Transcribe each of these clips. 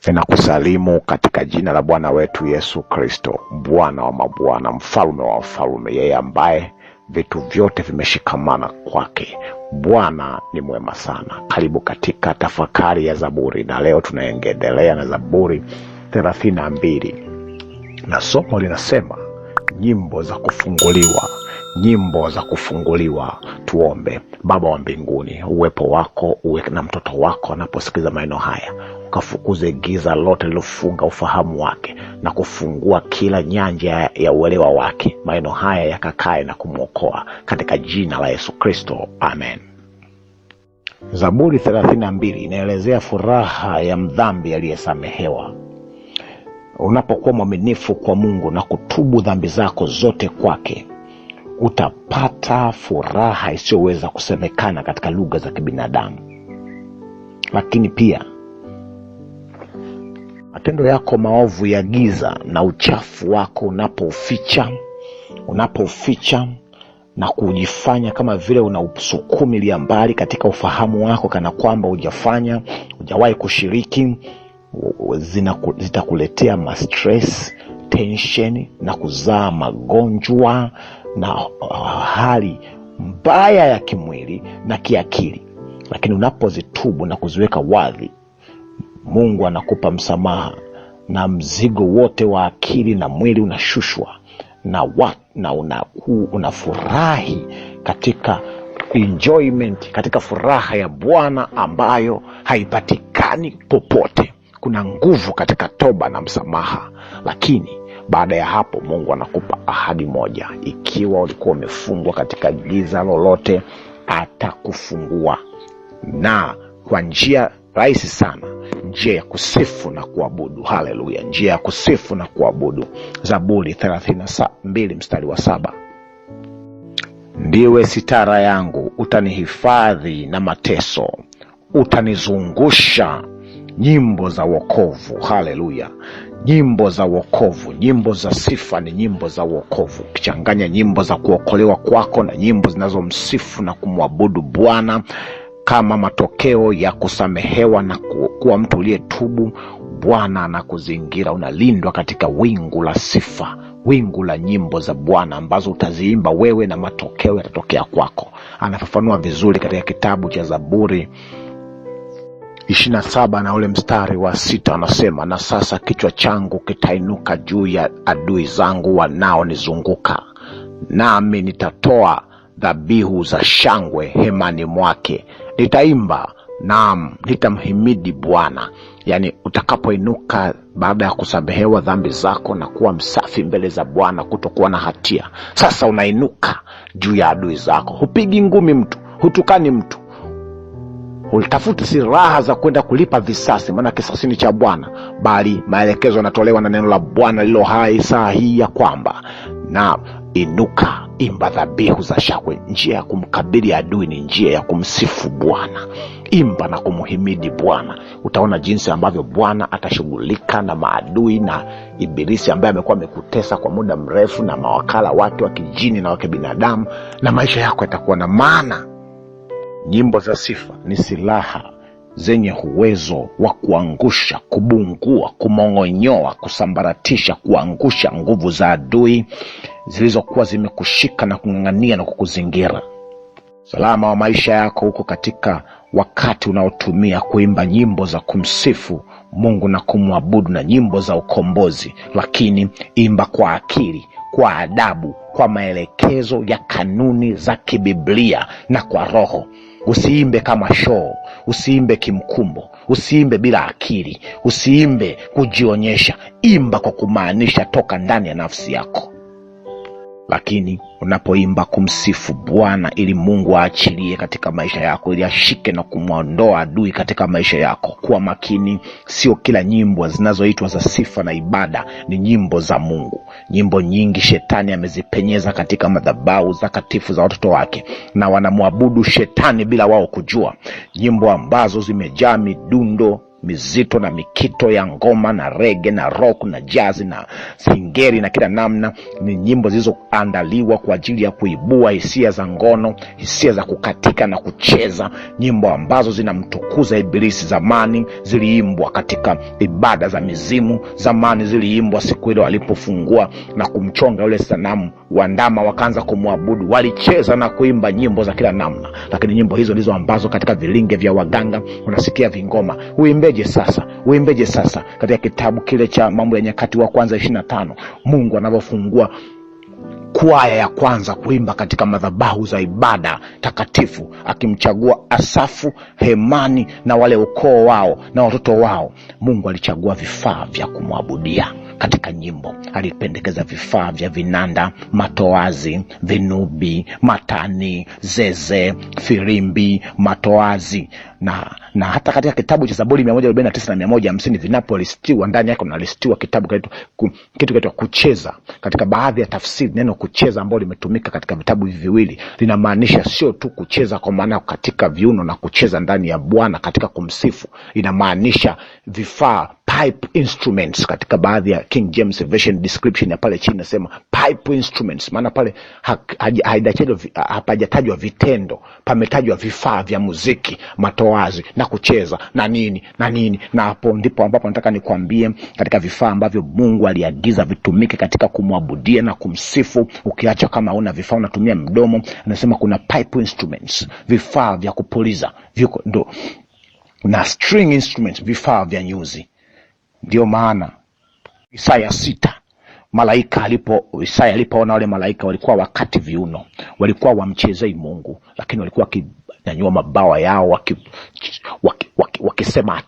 Ninakusalimu katika jina la Bwana wetu Yesu Kristo, Bwana wa mabwana, mfalme wa wafalme, yeye ambaye vitu vyote vimeshikamana kwake. Bwana ni mwema sana. Karibu katika tafakari ya Zaburi, na leo tunaendelea na Zaburi 32. Na somo linasema nyimbo za kufunguliwa. Nyimbo za kufunguliwa. Tuombe. Baba wa mbinguni, uwepo wako uwe na mtoto wako anaposikiliza maneno haya. Ukafukuze giza lote lilofunga ufahamu wake na kufungua kila nyanja ya uelewa wake. Maneno haya yakakae na kumwokoa katika jina la Yesu Kristo. Amen. Zaburi 32 inaelezea furaha ya mdhambi aliyesamehewa. Unapokuwa mwaminifu kwa Mungu na kutubu dhambi zako zote kwake, utapata furaha isiyoweza kusemekana katika lugha za kibinadamu. Lakini pia matendo yako maovu ya giza na uchafu wako unapoficha na kujifanya kama vile unausukumilia mbali katika ufahamu wako, kana kwamba hujawahi kushiriki, zitakuletea stress, tension na kuzaa magonjwa na hali mbaya ya kimwili na kiakili. Lakini unapozitubu na kuziweka wazi, Mungu anakupa msamaha na mzigo wote wa akili na mwili unashushwa, na unafurahi katika enjoyment, katika furaha ya Bwana ambayo haipatikani popote. Kuna nguvu katika toba na msamaha. Lakini baada ya hapo Mungu anakupa ahadi moja: ikiwa ulikuwa umefungwa katika giza lolote, atakufungua, na kwa njia rahisi sana, njia ya kusifu na kuabudu. Haleluya, njia ya kusifu na kuabudu. Zaburi 32 mstari wa 7. Ndiwe sitara yangu, utanihifadhi na mateso, utanizungusha nyimbo za wokovu. Haleluya, nyimbo za wokovu. Nyimbo za sifa ni nyimbo za wokovu. Ukichanganya nyimbo za kuokolewa kwako na nyimbo zinazomsifu na kumwabudu Bwana kama matokeo ya kusamehewa na kuwa mtu uliyetubu, Bwana anakuzingira. Unalindwa katika wingu la sifa, wingu la nyimbo za Bwana ambazo utaziimba wewe na matokeo yatatokea kwako. Anafafanua vizuri katika kitabu cha Zaburi 27 na ule mstari wa 6, anasema, na sasa kichwa changu kitainuka juu ya adui zangu wanaonizunguka, nami nitatoa dhabihu za shangwe hemani mwake. Nitaimba, naam, nitamhimidi Bwana. Yani utakapoinuka baada ya kusamehewa dhambi zako na kuwa msafi mbele za Bwana, kutokuwa na hatia, sasa unainuka juu ya adui zako. Hupigi ngumi mtu, hutukani mtu, ulitafuta silaha za kwenda kulipa visasi, maana kisasi ni cha Bwana, bali maelekezo yanatolewa na neno la Bwana lilo hai saa hii ya kwamba, na inuka, imba dhabihu za shangwe. Njia ya kumkabili adui ni njia ya kumsifu Bwana. Imba na kumhimidi Bwana. Utaona jinsi ambavyo Bwana atashughulika na maadui na ibilisi ambaye amekuwa amekutesa kwa muda mrefu, na mawakala wake wa kijini na wa kibinadamu, na maisha yako yatakuwa na maana. Nyimbo za sifa ni silaha zenye uwezo wa kuangusha, kubungua, kumong'onyoa, kusambaratisha, kuangusha nguvu za adui zilizokuwa zimekushika na kung'ang'ania na kukuzingira. Salama wa maisha yako huko katika wakati unaotumia kuimba nyimbo za kumsifu Mungu na kumwabudu na nyimbo za ukombozi. Lakini imba kwa akili, kwa adabu, kwa maelekezo ya kanuni za kibiblia na kwa roho. Usiimbe kama show, usiimbe kimkumbo, usiimbe bila akili, usiimbe kujionyesha. Imba kwa kumaanisha toka ndani ya nafsi yako. Lakini unapoimba kumsifu Bwana ili Mungu aachilie katika maisha yako, ili ashike na kumwondoa adui katika maisha yako, kuwa makini. Sio kila nyimbo zinazoitwa za sifa na ibada ni nyimbo za Mungu. Nyimbo nyingi shetani amezipenyeza katika madhabahu takatifu za watoto wake, na wanamwabudu shetani bila wao kujua. Nyimbo ambazo zimejaa midundo mizito na mikito ya ngoma na rege na rock na jazz na singeri na kila namna. Ni nyimbo zilizoandaliwa kwa ajili ya kuibua hisia za ngono, hisia za kukatika na kucheza, nyimbo ambazo zinamtukuza Ibilisi. Zamani ziliimbwa katika ibada za mizimu, zamani ziliimbwa siku ile walipofungua na kumchonga yule sanamu wa ndama wakaanza kumwabudu. Walicheza na kuimba nyimbo za kila namna, lakini nyimbo hizo ndizo ambazo katika vilinge vya waganga unasikia vingoma. Uimbeje sasa katika kitabu kile cha Mambo ya Nyakati wa kwanza 25, Mungu anavyofungua kwaya ya kwanza kuimba katika madhabahu za ibada takatifu, akimchagua Asafu, Hemani na wale ukoo wao na watoto wao. Mungu alichagua vifaa vya kumwabudia katika nyimbo. Alipendekeza vifaa vya vinanda, matoazi, vinubi, matani, zeze, firimbi, matoazi na hata katika kitabu cha Zaburi 149 na 150 vinapolistiwa ndani yake unalistiwa kitu kinaitwa kucheza. Katika baadhi ya tafsiri neno kucheza ambalo limetumika katika vitabu hivi viwili linamaanisha sio tu kucheza kwa maana katika viuno na kucheza ndani ya Bwana katika kumsifu, inamaanisha vifaa, pipe instruments. Katika baadhi ya King James version description ya pale chini nasema pipe instruments, maana pale hapajatajwa vitendo, pametajwa vifaa vya muziki, matoazi na kucheza na nini. Na hapo ndipo ambapo nataka nikwambie katika vifaa ambavyo Mungu aliagiza vitumike katika kumwabudia na kumsifu. Ukiacha kama una vifaa unatumia mdomo, anasema kuna pipe instruments, vifaa vya kupuliza, viko ndo, na string instruments, vifaa vya nyuzi. Ndio maana Isaya 6 Isaya alipoona wale malaika walikuwa wakati viuno, walikuwa wamchezei Mungu, lakini walikuwa wakinyanyua mabawa yao wakisema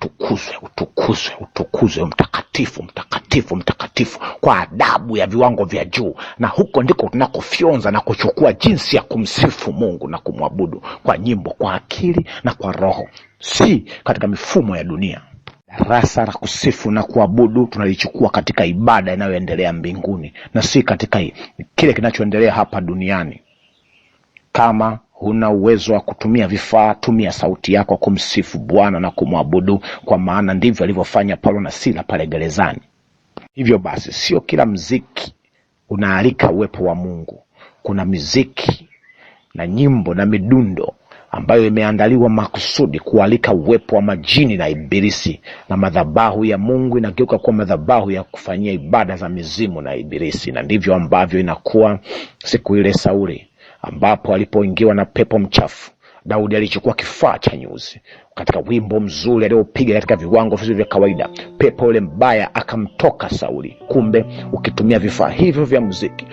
utukuzwe mtakatifu, kwa adabu ya viwango vya juu. Na huko ndiko tunakofyonza na kuchukua jinsi ya kumsifu Mungu na kumwabudu kwa nyimbo, kwa akili na kwa roho, si katika mifumo ya dunia. Darasa la kusifu na kuabudu tunalichukua katika ibada inayoendelea mbinguni na si katika kile kinachoendelea hapa duniani. Kama huna uwezo wa kutumia vifaa, tumia sauti yako kumsifu Bwana na kumwabudu, kwa maana ndivyo alivyofanya Paulo na Sila pale gerezani. Hivyo basi, sio kila mziki unaalika uwepo wa Mungu. Kuna miziki na nyimbo na midundo ambayo imeandaliwa makusudi kualika uwepo wa majini na Ibilisi, na madhabahu ya Mungu inageuka kuwa madhabahu ya kufanyia ibada za mizimu na Ibilisi. Na ndivyo ambavyo inakuwa siku ile Sauli ambapo alipoingiwa na pepo mchafu. Daudi alichukua kifaa cha nyuzi katika wimbo mzuri aliopiga katika viwango vya kawaida, pepo yule mbaya akamtoka Sauli. Kumbe ukitumia vifaa hivyo vya muziki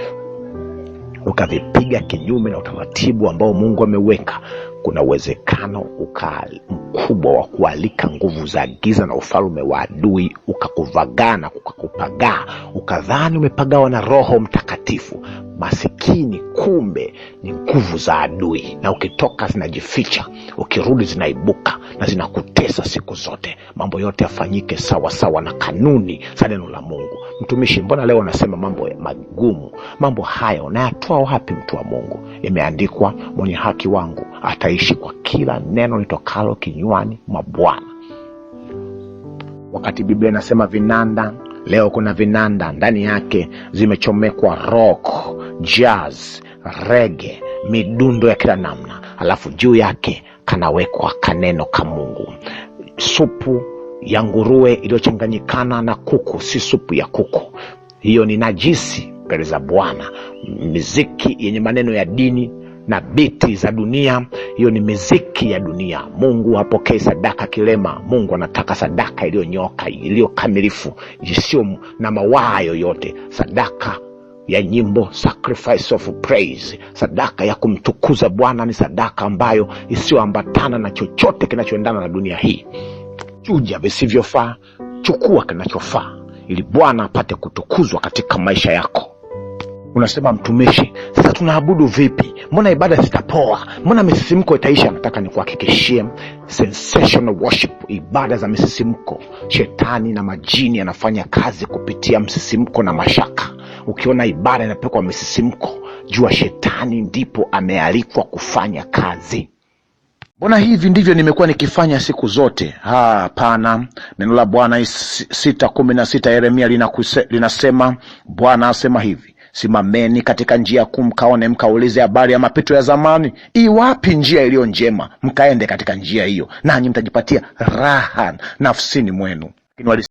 ukavipiga kinyume na utaratibu ambao Mungu ameweka, kuna uwezekano mkubwa wa kualika nguvu za giza na ufalme wa adui ukakuvagana, ukakupagaa, ukadhani umepagawa na Roho Mtakatifu. Masikini, kumbe ni nguvu za adui, na ukitoka zinajificha, ukirudi zinaibuka na zinakutesa siku zote. Mambo yote yafanyike sawa sawa na kanuni za neno la Mungu. Mtumishi, mbona leo unasema mambo magumu? Mambo haya unayatoa wapi, mtu wa Mungu? Imeandikwa, mwenye haki wangu ataishi kwa kila neno litokalo kinywani mwa Bwana. Wakati Biblia inasema vinanda, leo kuna vinanda ndani yake zimechomekwa rock, jazz, reggae, midundo ya kila namna, alafu juu yake kanawekwa kaneno ka Mungu. Supu ya nguruwe iliyochanganyikana na kuku si supu ya kuku. Hiyo ni najisi mbele za Bwana. Miziki yenye maneno ya dini na biti za dunia, hiyo ni miziki ya dunia. Mungu hapokei sadaka kilema. Mungu anataka sadaka iliyonyoka, iliyokamilifu, isiyo na mawaa yoyote. Sadaka ya nyimbo, sacrifice of praise, sadaka ya kumtukuza Bwana ni sadaka ambayo isiyoambatana na chochote kinachoendana na dunia hii. Chuja visivyofaa, chukua kinachofaa, ili Bwana apate kutukuzwa katika maisha yako. Unasema, mtumishi, sasa tunaabudu vipi? Mbona ibada zitapoa? Mbona misisimko itaisha? Nataka nikuhakikishie, sensational worship, ibada za misisimko, shetani na majini yanafanya kazi kupitia msisimko na mashaka. Ukiona ibada inapekwa misisimko, jua shetani ndipo amealikwa kufanya kazi. Mbona hivi ndivyo nimekuwa nikifanya siku zote? Hapana. Neno la Bwana 6:16 Yeremia linasema, Bwana asema hivi, simameni katika njia kuu mkaone, mkaulize habari ya mapito ya zamani, iwapi njia iliyo njema, mkaende katika njia hiyo, nanyi mtajipatia raha nafsini mwenu.